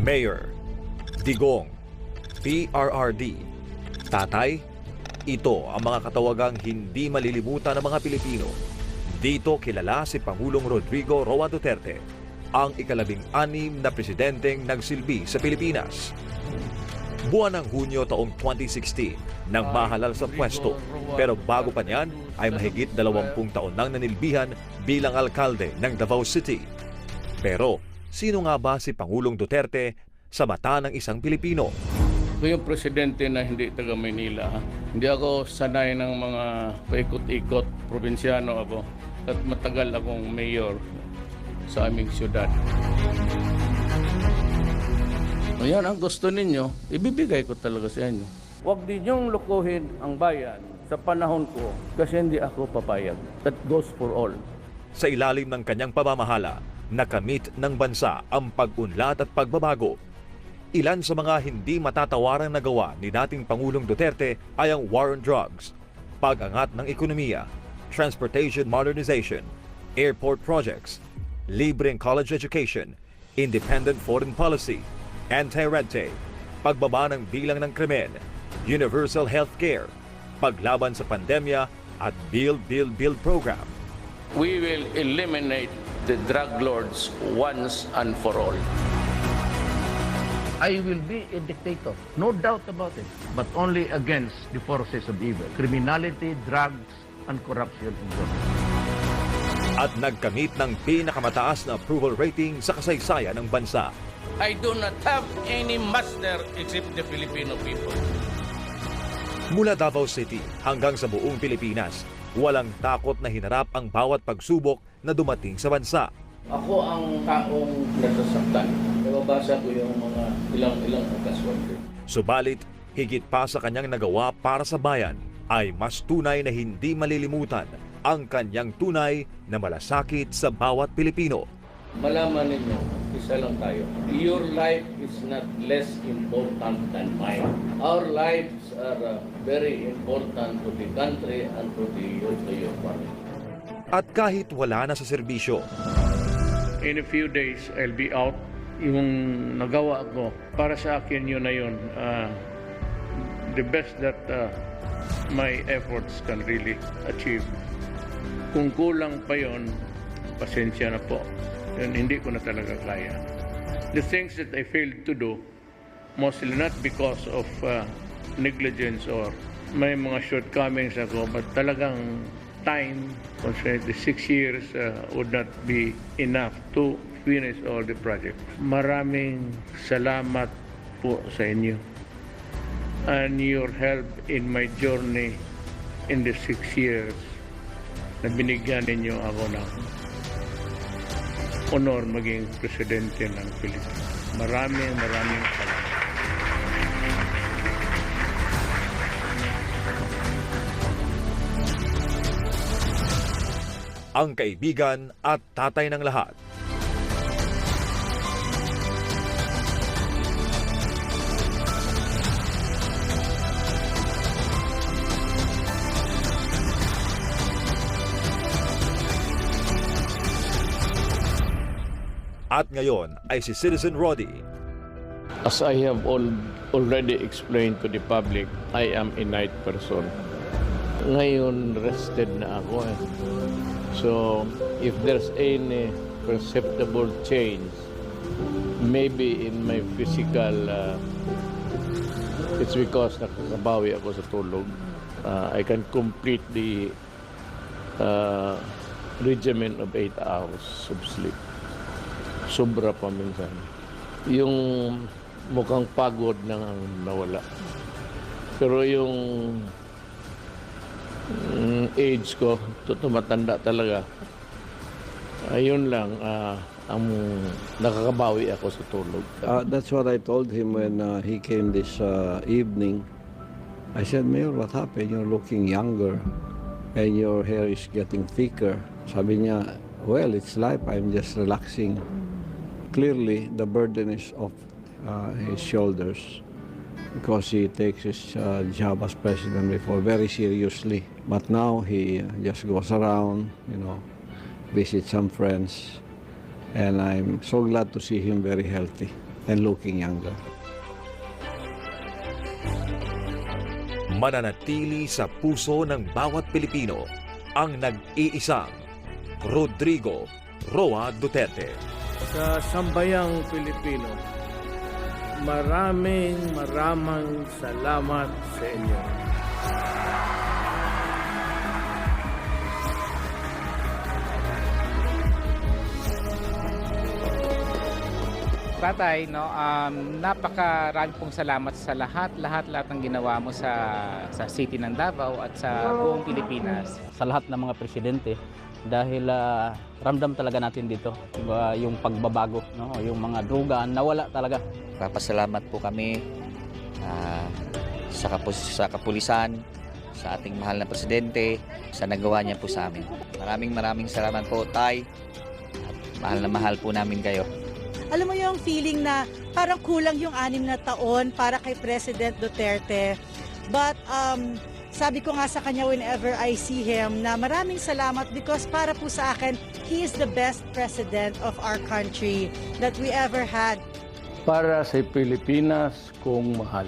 Mayor, Digong, PRRD, Tatay, ito ang mga katawagang hindi malilimutan ng mga Pilipino. Dito kilala si Pangulong Rodrigo Roa Duterte, ang ika-16 na presidenteng nagsilbi sa Pilipinas. Buwan ng Hunyo taong 2016 nang mahalal sa pwesto, pero bago pa niyan ay mahigit 20 taon nang nanilbihan bilang alkalde ng Davao City. Pero sino nga ba si Pangulong Duterte sa mata ng isang Pilipino? Ako yung presidente na hindi taga Maynila. Hindi ako sanay ng mga paikot-ikot. Probinsyano ako at matagal akong mayor sa aming siyudad. Ayan ang gusto ninyo, ibibigay ko talaga sa inyo. Huwag din niyong lukuhin ang bayan sa panahon ko kasi hindi ako papayag. That goes for all. Sa ilalim ng kanyang pamamahala, nakamit ng bansa ang pag-unlad at pagbabago. Ilan sa mga hindi matatawarang nagawa ni dating Pangulong Duterte ay ang war on drugs, pag-angat ng ekonomiya, transportation modernization, airport projects, libreng college education, independent foreign policy, anti-red tape, pagbaba ng bilang ng krimen, universal health care, paglaban sa pandemya at Build program. We will eliminate the drug lords once and for all. I will be a dictator, no doubt about it, but only against the forces of evil, criminality, drugs, and corruption. At nagkamit ng pinakamataas na approval rating sa kasaysayan ng bansa. I do not have any master except the Filipino people. Mula Davao City hanggang sa buong Pilipinas, walang takot na hinarap ang bawat pagsubok na dumating sa bansa. Ako ang taong nasasaktan. Nababasa ko yung mga ilang okasyon. Subalit, higit pa sa kanyang nagawa para sa bayan, ay mas tunay na hindi malilimutan ang kanyang tunay na malasakit sa bawat Pilipino. Malaman ninyo, isa lang tayo. Your life is not less important than mine. Our lives are very important to the country and to your family. At kahit wala na sa serbisyo, In a few days, I'll be out. Yung nagawa ko, para sa akin yun na yun. The best that my efforts can really achieve. Kung kulang pa yun, pasensya na po. Yun, hindi ko na talaga kaya. The things that I failed to do, mostly not because of negligence or may mga shortcomings ako, but talagang time, the 6 years would not be enough to finish all the project. Maraming salamat po sa inyo and your help in my journey in the 6 years na binigyan ninyo ako ng honor maging presidente ng Pilipinas. Maraming salamat. ang kaibigan at tatay ng lahat. At ngayon ay si Citizen Roddy. As I have already explained to the public, I am a night person. Ngayon, rested na ako eh. So, if there's any perceptible change, maybe in my physical, it's because nakakabawi ako sa tulog. I can complete the regimen of 8 hours of sleep. Sobra pa minsan. Yung mukhang pagod na nawala. Pero yung age ko, tumatanda talaga. Ayun lang, ang nakakabawi ako sa tulog. That's what I told him when he came this evening. I said, Mayor, what happened? You're looking younger and your hair is getting thicker. Sabi niya, well, it's life. I'm just relaxing. Clearly, the burden is off his shoulders because he takes his job as president before very seriously. But now he just goes around, visits some friends, and I'm so glad to see him very healthy. and looking younger. Mananatili sa puso ng bawat Pilipino ang nag-iisang Rodrigo Roa Duterte. Sa sambayang Pilipino, maraming salamat sa inyo. Tatay, no, napakarami pong salamat sa lahat ng ginawa mo sa City ng Davao at sa buong Pilipinas. Sa lahat ng mga presidente dahil ramdam talaga natin dito yung pagbabago, no? Yung mga droga nawala talaga. Papasalamat po kami sa kapulisan, sa ating mahal na presidente, sa nagawa niya po sa amin. Maraming salamat po, Tay. At mahal po namin kayo. Alam mo yung feeling na parang kulang yung 6 na taon para kay President Duterte. But sabi ko nga sa kanya whenever I see him na maraming salamat because para po sa akin, he is the best president of our country that we ever had. Para sa Pilipinas kong mahal.